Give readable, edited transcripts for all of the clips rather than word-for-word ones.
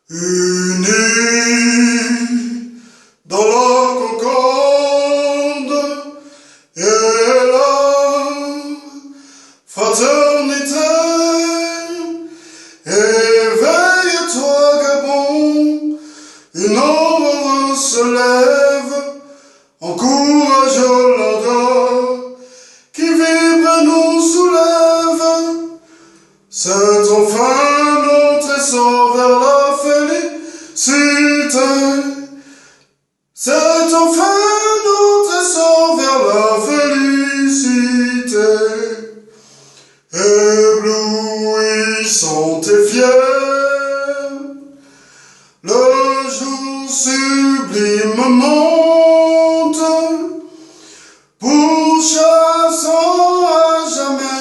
Unis dans la concorde et la fraternité. Éveille-toi, Gabon, une ombre se lève, encourage l'ardeur qui vibre et nous soulève. C'est enfin notre essor vers la félicité. C'est enfin notre essor vers la félicité. Éblouissante et fière, le jour sublime monte, pourchassant à jamais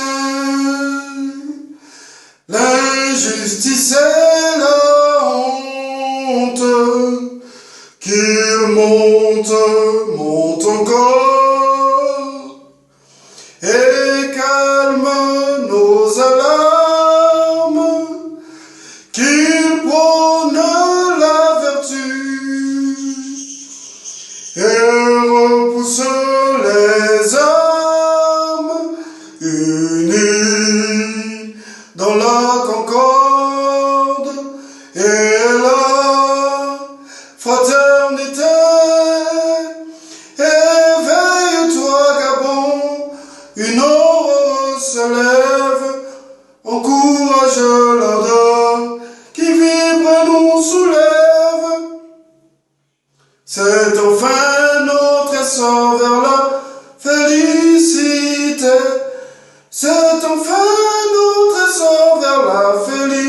l'injustice et la honte. Qu'il monte, monte encore, et calme nos alarmes, qu'il prône la vertu, et repousse les âmes, unis dans la concorde et la fraternité. Éveille-toi, Gabon, une aurore se lève, encourage l'ardeur qui vibre et nous soulève. C'est enfin notre essor vers la félicité. C'est enfin notre essor vers la félicité.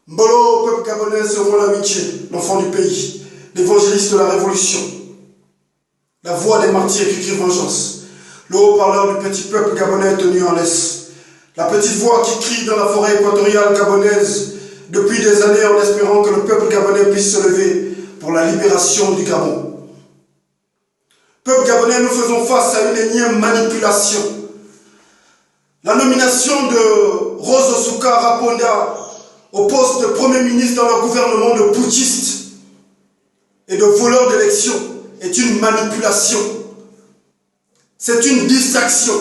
Mbolo, peuple gabonais, seront l'amitié, l'enfant du pays, l'évangéliste de la révolution, la voix des martyrs qui crie vengeance, le haut-parleur du petit peuple gabonais tenu en laisse, la petite voix qui crie dans la forêt équatoriale gabonaise depuis des années en espérant que le peuple gabonais puisse se lever pour la libération du Gabon. Peuple gabonais, nous faisons face à une énième manipulation. La nomination de Rose Osuka Raponda au poste de Premier ministre dans le gouvernement de putschistes et de voleurs d'élections est une manipulation. C'est une distraction.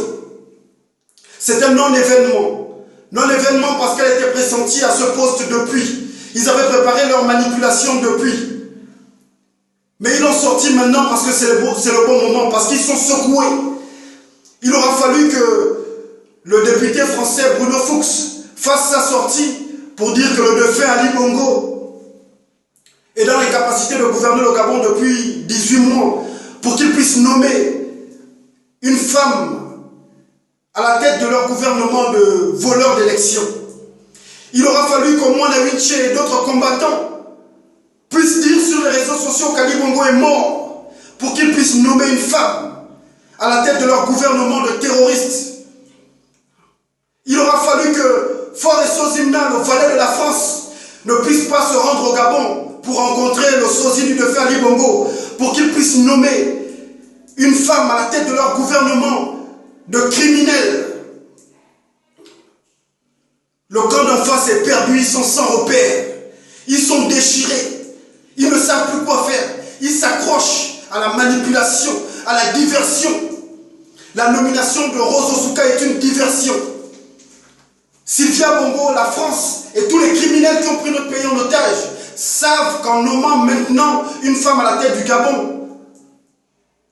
C'est un non-événement. Non-événement parce qu'elle était pressentie à ce poste depuis. Ils avaient préparé leur manipulation depuis. Mais ils l'ont sorti maintenant parce que c'est le bon moment, parce qu'ils sont secoués. Il aura fallu que le député français Bruno Fuchs fasse sa sortie pour dire que le défunt Ali Bongo est dans les capacités de gouverner le Gabon depuis 18 mois, pour qu'il puisse nommer une femme à la tête de leur gouvernement de voleurs d'élections. Il aura fallu qu'au moins Wiché et d'autres combattants puissent dire sur les réseaux sociaux qu'Ali Bongo est mort, pour qu'ils puissent nommer une femme à la tête de leur gouvernement de terroristes. Il aura fallu que Faure Sozimna, le valet de la France, ne puisse pas se rendre au Gabon pour rencontrer le sosie du défunt Ali Bongo, pour qu'ils puissent nommer une femme à la tête de leur gouvernement de criminels. Le camp d'en face est perdu, ils sont sans repère. Ils sont déchirés. Ils ne savent plus quoi faire. Ils s'accrochent à la manipulation, à la diversion. La nomination de Rose Osuka est une diversion. Sylvia Bongo, la France et tous les criminels qui ont pris notre pays en otage savent qu'en nommant maintenant une femme à la tête du Gabon,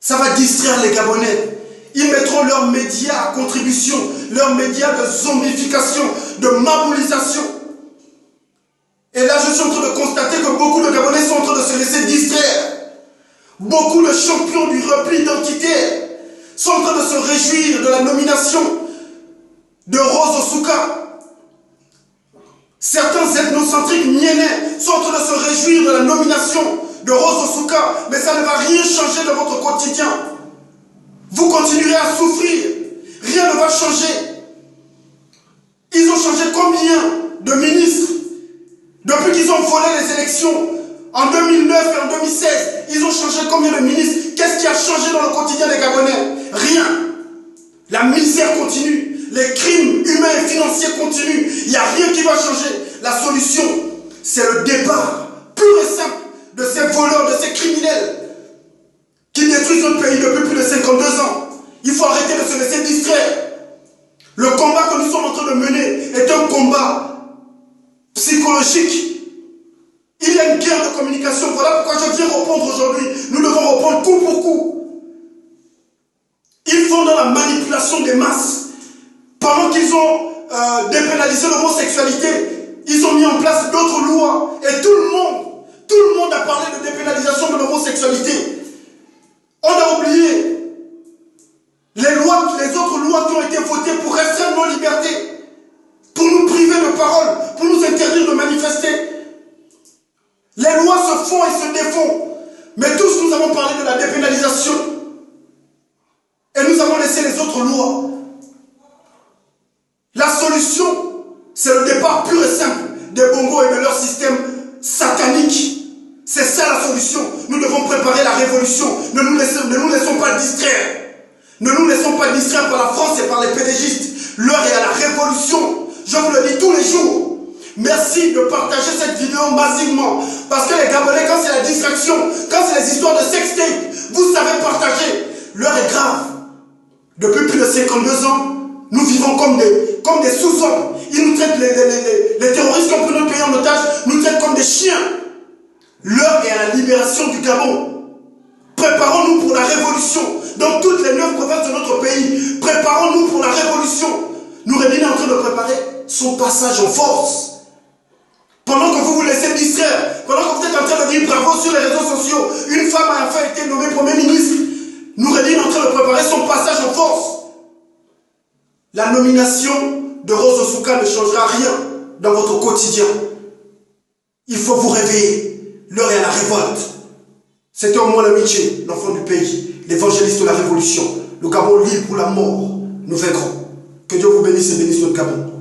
ça va distraire les Gabonais. Ils mettront leurs médias à contribution, leurs médias de zombification, de mabolisation. Et là, je suis en train de constater que beaucoup de Gabonais sont en train de se laisser distraire. Beaucoup de champions du repli identitaire sont en train de se réjouir de la nomination de Rose Osuka. Certains ethnocentriques miennais sont en train de se réjouir de la nomination de Rose Osuka, mais ça ne va rien changer de votre quotidien. Vous continuerez à souffrir, rien ne va changer. Ils ont changé combien de ministres depuis qu'ils ont volé les élections en 2009 et en 2016? Ils ont changé combien de ministres? Qu'est-ce qui a changé dans le quotidien des Gabonais? Rien. La misère continue, les crimes humains et problèmes financiers continuent. Il n'y a rien qui va changer. La solution, c'est le départ pur et simple de ces voleurs, de ces criminels qui détruisent notre pays depuis plus de 52 ans. Il faut arrêter de se laisser distraire. Le combat que nous sommes en train de mener est un combat psychologique. Il y a une guerre de communication. Voilà pourquoi je viens répondre aujourd'hui. Nous devons répondre coup pour coup. Ils font dans la manipulation des masses. Pendant qu'ils ont dépénalisé l'homosexualité, ils ont mis en place d'autres lois. Et tout le monde a parlé de dépénalisation de l'homosexualité. On a oublié les autres lois qui ont été votées pour restreindre nos libertés, pour nous priver de parole, pour nous interdire de manifester. Les lois se font et se défont. Mais tous nous avons parlé de la dépénalisation. Et nous avons laissé les autres lois. La solution, c'est le départ pur et simple des Bongos et de leur système satanique. C'est ça la solution. Nous devons préparer la révolution. Ne nous laissons pas distraire. Ne nous laissons pas distraire par la France et par les pédégistes. L'heure est à la révolution. Je vous le dis tous les jours. Merci de partager cette vidéo massivement. Parce que les Gabonais, quand c'est la distraction, quand c'est les histoires de sextape, vous savez partager. L'heure est grave. Depuis plus de 52 ans, nous vivons comme des sous-hommes. Ils nous traitent, les terroristes qui ont pris notre pays en otage, nous traitent comme des chiens. L'heure est à la libération du Gabon. Préparons-nous pour la révolution. Dans toutes les 9 provinces de notre pays, préparons-nous pour la révolution. Noureddin est en train de préparer son passage en force. Pendant que vous vous laissez distraire, pendant que vous êtes en train de dire bravo sur les réseaux sociaux, une femme a enfin été nommée Premier ministre. Noureddin est en train de préparer son passage en force. La nomination de Rose Osuka ne changera rien dans votre quotidien. Il faut vous réveiller. L'heure est à la révolte. C'était au moins l'amitié, l'enfant du pays, l'évangéliste de la révolution. Le Gabon libre pour la mort. Nous vaincrons. Que Dieu vous bénisse et bénisse notre Gabon.